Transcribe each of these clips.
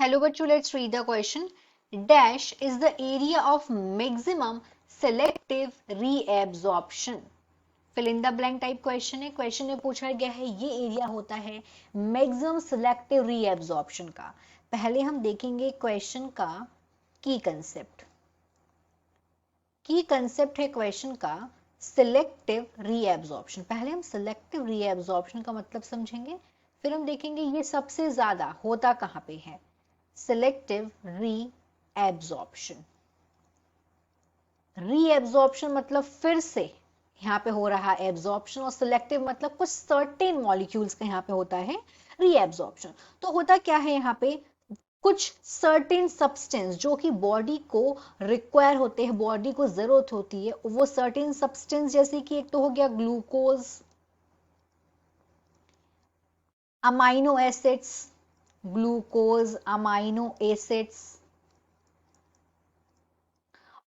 Hello बच्चों, let's read the question. Dash is the area of maximum selective reabsorption. Fill in the blank type question है. Question में पूछा गया है ये एरिया होता है मैक्सिमम सिलेक्टिव रीएब्जॉर्प्शन का. पहले हम देखेंगे क्वेश्चन का की कंसेप्ट. की कंसेप्ट है क्वेश्चन का सिलेक्टिव रीएब्जॉर्प्शन. पहले हम सिलेक्टिव रीएब्जॉर्प्शन का मतलब समझेंगे, फिर हम देखेंगे ये सबसे ज्यादा होता कहाँ पे है. Selective reabsorption. रीएब्जॉर्प्शन मतलब फिर से यहाँ पे हो रहा है एब्जॉर्प्शन, और सिलेक्टिव मतलब कुछ सर्टेन मॉलिक्यूल्स का यहाँ पे होता है रीएब्जॉर्प्शन. तो होता क्या है यहाँ पे, कुछ सर्टेन सब्सटेंस जो कि बॉडी को रिक्वायर होते हैं, बॉडी को जरूरत होती है, वो सर्टेन सब्सटेंस जैसे कि एक तो हो गया glucose, amino acids, glucose amino acids,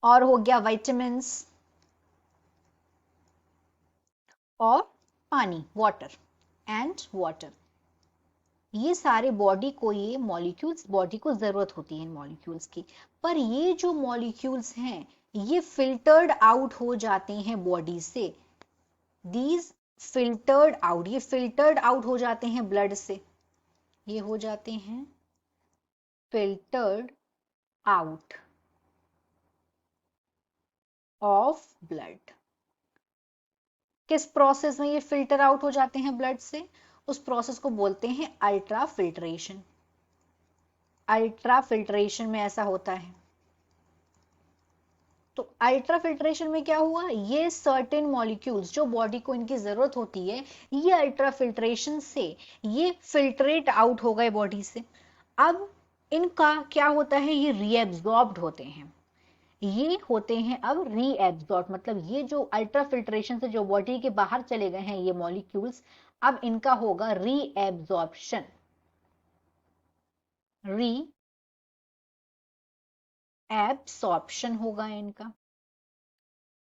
और हो गया विटामिन्स और पानी, वाटर एंड वाटर. ये सारे बॉडी को, ये मॉलिक्यूल्स बॉडी को जरूरत होती है इन मॉलिक्यूल्स की. पर ये जो मॉलिक्यूल्स हैं ये फिल्टर्ड आउट हो जाते हैं बॉडी से. दीज फिल्टर्ड आउट, ये फिल्टर्ड आउट हो जाते हैं ब्लड से. ये हो जाते हैं फिल्टर्ड आउट ऑफ ब्लड. किस प्रोसेस में ये फिल्टर आउट हो जाते हैं ब्लड से? उस प्रोसेस को बोलते हैं अल्ट्रा फिल्ट्रेशन. अल्ट्रा फिल्ट्रेशन में ऐसा होता है. तो अल्ट्रा फिल्ट्रेशन में क्या हुआ, ये सर्टेन मॉलिक्यूल्स जो बॉडी को इनकी जरूरत होती है, ये अल्ट्रा फिल्ट्रेशन से ये फिल्ट्रेट आउट हो गए बॉडी से. अब इनका क्या होता है, ये रीएब्जॉर्ब्ड होते हैं. ये होते हैं अब रीएब्जॉर्ब, मतलब ये जो अल्ट्रा फिल्ट्रेशन से जो बॉडी के बाहर चले गए हैं ये मॉलिक्यूल्स, अब इनका होगा रीएब्जॉर्प्शन. रीएब्सॉर्प्शन होगा इनका.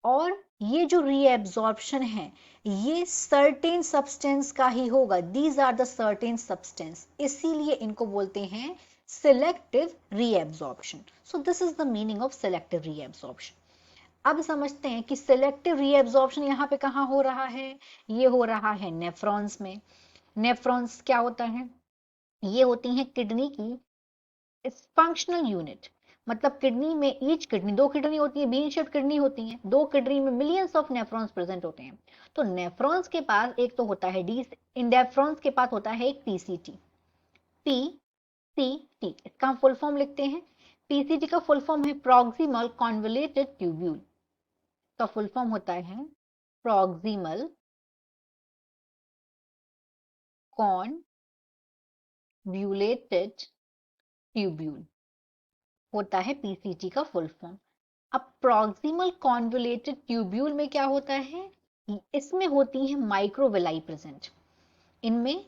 और ये जो रीएब्जॉर्प्शन है ये सर्टेन सब्सटेंस का ही होगा. These are the certain substance, इसीलिए इनको बोलते हैं selective reabsorption. So this is the meaning of selective reabsorption. अब समझते हैं कि सिलेक्टिव रीएब्जॉर्प्शन यहाँ पे कहाँ हो रहा है. ये हो रहा है नेफ्रॉन्स में. नेफ्रॉन्स क्या होता है, ये होती हैं किडनी की फंक्शनल यूनिट. मतलब किडनी में ईच किडनी, दो किडनी होती है, बीन शेप्ड किडनी होती है. दो किडनी में मिलियंस ऑफ नेफ्रॉन्स प्रेजेंट होते हैं. तो नेफ्रॉन्स के पास एक तो होता है डी, इंडेफ्रॉन्स के पास होता है एक पीसीटी. पीसीटी इसका हम फुल फॉर्म लिखते हैं. पीसीटी का फुल फॉर्म है प्रॉक्सिमल कॉन्वोल्यूटेड ट्यूब्यूल. का फुल फॉर्म होता है प्रॉक्सिमल कॉन्वोल्यूटेड ट्यूब्यूल, होता है पीसीटी का फुल फॉर्म. अब प्रॉक्सिमल कॉन्वोल्यूटेड ट्यूब्यूल में क्या होता है, इसमें होती है माइक्रोविलाई प्रेजेंट. इनमें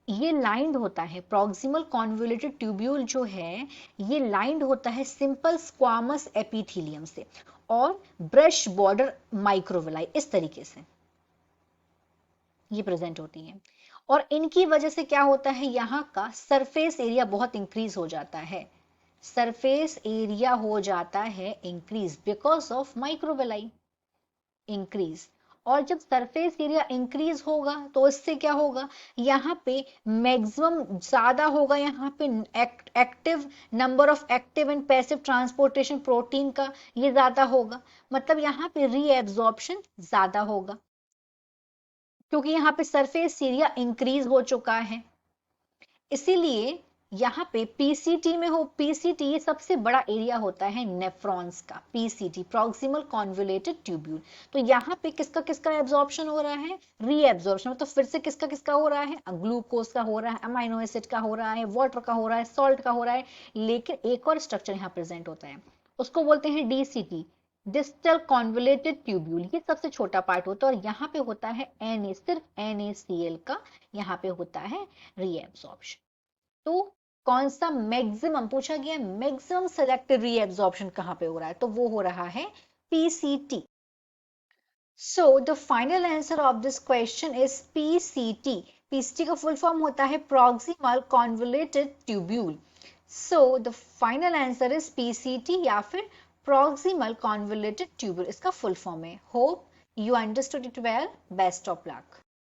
ये लाइंड होता है, प्रॉक्सिमल कॉन्वोल्यूटेड ट्यूब्यूल जो है ये लाइंड होता है सिंपल स्क्वामस एपिथेलियम से और ब्रश बॉर्डर माइक्रोविलाई, इस तरीके से ये प्रेजेंट होती है. और इनकी वजह से क्या होता है, यहाँ का सरफेस एरिया बहुत इंक्रीज हो जाता है. सरफेस एरिया हो जाता है increase because of microvilli increase. और जब सरफेस एरिया इंक्रीज होगा तो इससे क्या होगा, यहाँ पे मैक्सिमम ज्यादा होगा, यहाँ पे active number of active and passive transportation protein का ये ज्यादा होगा. मतलब यहाँ पे रीएब्जॉर्प्शन ज्यादा होगा क्योंकि यहाँ पे सरफेस एरिया इंक्रीज हो चुका है. इसीलिए यहाँ पे पीसीटी में हो, पीसीटी ये सबसे बड़ा एरिया होता है नेफ्रॉन्स का. PCT proximal convoluted tubule. तो यहाँ पे किसका किसका एब्जॉर्प्शन हो रहा है, रीएब्जॉर्प्शन. तो फिर से किसका किसका हो रहा है, ग्लूकोज का हो रहा है, अमाइनो एसिड का हो रहा है, वाटर का हो रहा है, सॉल्ट का हो रहा है. लेकिन एक और स्ट्रक्चर यहाँ प्रेजेंट होता है, उसको बोलते हैं डीसीटी, डिस्टल कॉन्वोल्यूटेड ट्यूब्यूल. ये सबसे छोटा पार्ट होता है और यहाँ पे होता है Na, सिर्फ NaCl का यहाँ पे होता है रीएब्जॉर्प्शन. तो कौन सा मैक्सिमम पूछा गया, मैक्सिमम सेलेक्टिव रीएब्जॉर्प्शन कहां पे हो रहा है, तो वो हो रहा है PCT. So the final answer of this question is PCT. PCT का फुल फॉर्म होता है proximal convoluted tubule. So the final answer is PCT या फिर प्रॉक्सिमल कॉन्वोल्यूटेड ट्यूब्यूल, इसका फुल फॉर्म है। Hope you understood it well. Best of luck.